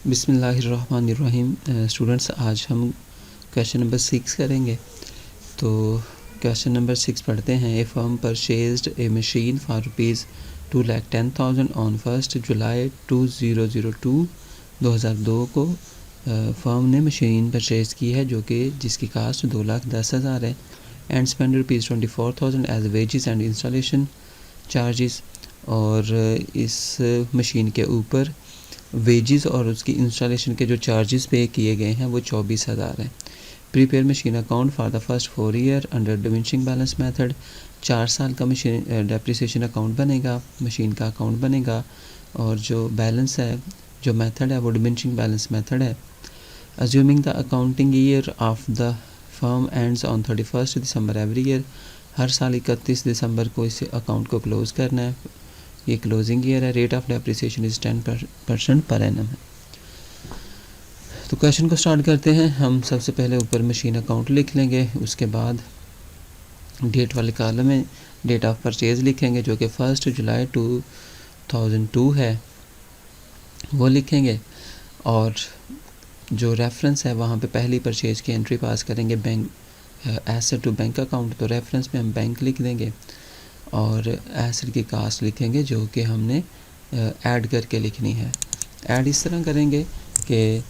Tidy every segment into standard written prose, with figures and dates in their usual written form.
बिस्मिल्लाहिर्रहमानिर्रहीम। स्टूडेंट्स, आज हम क्वेश्चन नंबर 6 करेंगे। तो क्वेश्चन नंबर 6 पढ़ते हैं। A firm purchased a machine for rupees 2,10,000 on 1 July 2002 को फर्म ने मशीन परचेज़ की है जो कि जिसकी कास्ट 2,10,000 है and spend ₹24,000 as wages and installation charges. और इस मशीन के ऊपर वेजेस और उसकी इंस्टॉलेशन के जो चार्जेस पे किए गए हैं वो 24,000 हैं। Prepare machine account for the first 4 year under diminishing balance method. 4 साल का मशीन डेप्रिसिएशन अकाउंट बनेगा, मशीन का अकाउंट बनेगा और जो बैलेंस है, जो मेथड है वो डिमिनिशिंग बैलेंस मेथड है। Assuming the accounting year of the firm ends on 31 December every year. हर साल 31 दिसंबर को इस अकाउंट को क्लोज़ करना है, ये क्लोजिंग ईयर है। Rate of depreciation is 10% per annum है। तो क्वेश्चन को स्टार्ट करते हैं। हम सबसे पहले ऊपर मशीन अकाउंट लिख लेंगे, उसके बाद डेट वाले कॉलम में डेट ऑफ परचेज़ लिखेंगे जो कि 1 जुलाई 2002 है वो लिखेंगे। और जो रेफरेंस है वहाँ पे पहली परचेज़ की एंट्री पास करेंगे, bank asset to bank account. तो रेफरेंस में हम बैंक लिख देंगे और एसेट की कास्ट लिखेंगे जो कि हमने ऐड करके लिखनी है। ऐड इस तरह करेंगे कि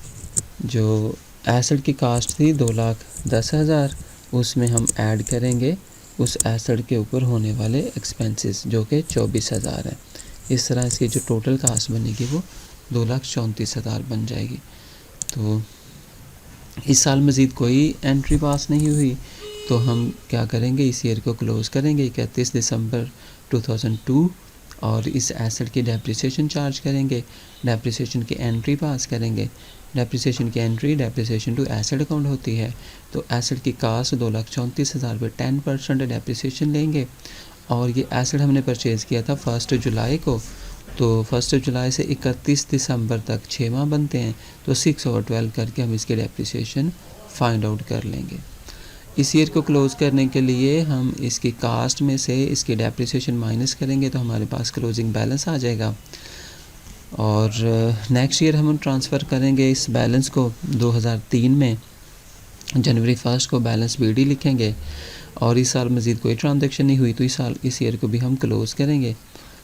जो एसेट की कास्ट थी 2,10,000, उसमें हम ऐड करेंगे उस एसेट के ऊपर होने वाले एक्सपेंसेस जो कि 24,000 है। इस तरह इसकी जो टोटल कास्ट बनेगी वो 2,34,000 बन जाएगी। तो इस साल मज़ीद कोई एंट्री पास नहीं हुई तो हम क्या करेंगे, इस ईयर को क्लोज़ करेंगे 31 दिसंबर 2002 और इस एसेट की डेप्रिसिएशन चार्ज करेंगे, डेप्रिसिएशन की एंट्री पास करेंगे। डेप्रिसिएशन की entry depreciation to asset account होती है। तो एसेट की कास्ट 2,34,000 पे 10% डेप्रिसिएशन लेंगे और ये एसेट हमने परचेज़ किया था 1 जुलाई को। तो 1 जुलाई से 31 दिसंबर तक 6 माह बनते हैं, तो 6/12 करके हम इसकी डेप्रिसिएशन फाइंड आउट कर लेंगे। इस ईयर को क्लोज़ करने के लिए हम इसकी कास्ट में से इसकी डेप्रिसिएशन माइनस करेंगे तो हमारे पास क्लोजिंग बैलेंस आ जाएगा। और नेक्स्ट ईयर हम ट्रांसफ़र करेंगे इस बैलेंस को 2003 में जनवरी 1 को बैलेंस BD लिखेंगे। और इस साल मज़ीद कोई ट्रांजेक्शन नहीं हुई तो इस ईयर को भी हम क्लोज़ करेंगे।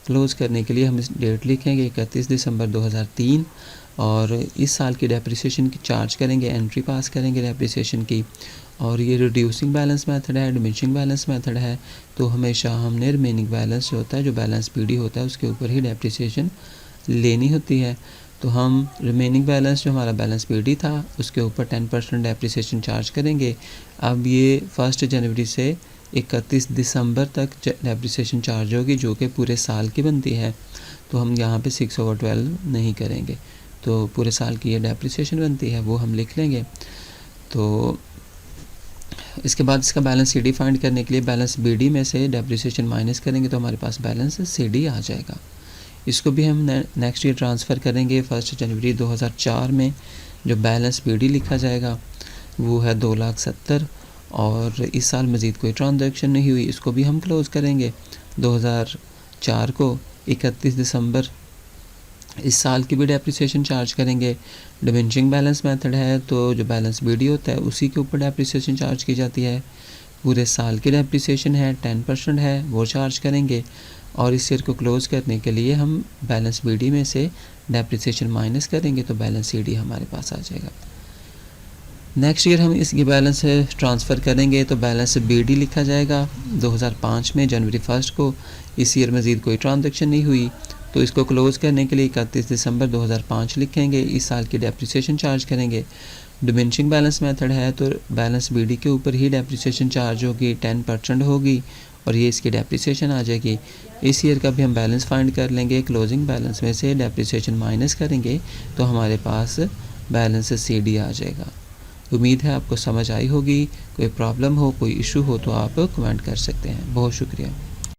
क्लोज़ करने के लिए हम इस डेट लिखेंगे 31 दिसंबर 2003 और इस साल की डेप्रिसिएशन की चार्ज करेंगे, एंट्री पास करेंगे डेप्रिसिएशन की। और ये रिड्यूसिंग बैलेंस मेथड है, डिमिनिशिंग बैलेंस मेथड है, तो हमेशा हमने रिमेनिंग बैलेंस जो होता है, जो बैलेंस BD होता है, उसके ऊपर ही डेप्रिसिएशन लेनी होती है। तो हम रिमेनिंग बैलेंस जो हमारा बैलेंस BD था उसके ऊपर 10% डेप्रिसिएशन चार्ज करेंगे। अब ये 1 जनवरी से 31 दिसंबर तक डेप्रिसिएशन चार्ज होगी जो कि पूरे साल की बनती है। तो हम यहाँ पे 6/12 नहीं करेंगे, तो पूरे साल की ये डेप्रिसिएशन बनती है वो हम लिख लेंगे। तो इसके बाद इसका बैलेंस CD फाइंड करने के लिए बैलेंस BD में से डेप्रिसिएशन माइनस करेंगे तो हमारे पास बैलेंस CD आ जाएगा। इसको भी हम नेक्स्ट ईयर ट्रांसफ़र करेंगे 1 जनवरी 2004 में। जो बैलेंस BD लिखा जाएगा वो है 2,70,000 और इस साल मज़ीद कोई ट्रांजैक्शन नहीं हुई, इसको भी हम क्लोज़ करेंगे 2004 को 31 दिसंबर। इस साल की भी डेप्रिसिएशन चार्ज करेंगे। डिमिनिशिंग बैलेंस मेथड है तो जो बैलेंस BD होता है उसी के ऊपर डेप्रिसिएशन चार्ज की जाती है। पूरे साल की डेप्रिसिएशन है 10% है वो चार्ज करेंगे। और इस ईयर को क्लोज़ करने के लिए हम बैलेंस BD में से डेप्रिसिएशन माइनस करेंगे तो बैलेंस CD हमारे पास आ जाएगा। नेक्स्ट ईयर हम इसकी बैलेंस ट्रांसफ़र करेंगे तो बैलेंस BD लिखा जाएगा 2005 में जनवरी 1 को। इस ईयर मज़ीद कोई ट्रांजैक्शन नहीं हुई तो इसको क्लोज़ करने के लिए 31 दिसंबर 2005 लिखेंगे। इस साल की डेप्रिसिएशन चार्ज करेंगे। डिमिनिशिंग बैलेंस मेथड है तो बैलेंस BD के ऊपर ही डेप्रिसिएशन चार्ज होगी, 10% होगी और ये इसकी डेप्रिसिएशन आ जाएगी। इस ईयर का भी हम बैलेंस फाइंड कर लेंगे, क्लोजिंग बैलेंस में से डेप्रिसिएशन माइनस करेंगे तो हमारे पास बैलेंस CD आ जाएगा। उम्मीद है आपको समझ आई होगी। कोई प्रॉब्लम हो, कोई इशू हो तो आप कमेंट कर सकते हैं। बहुत शुक्रिया।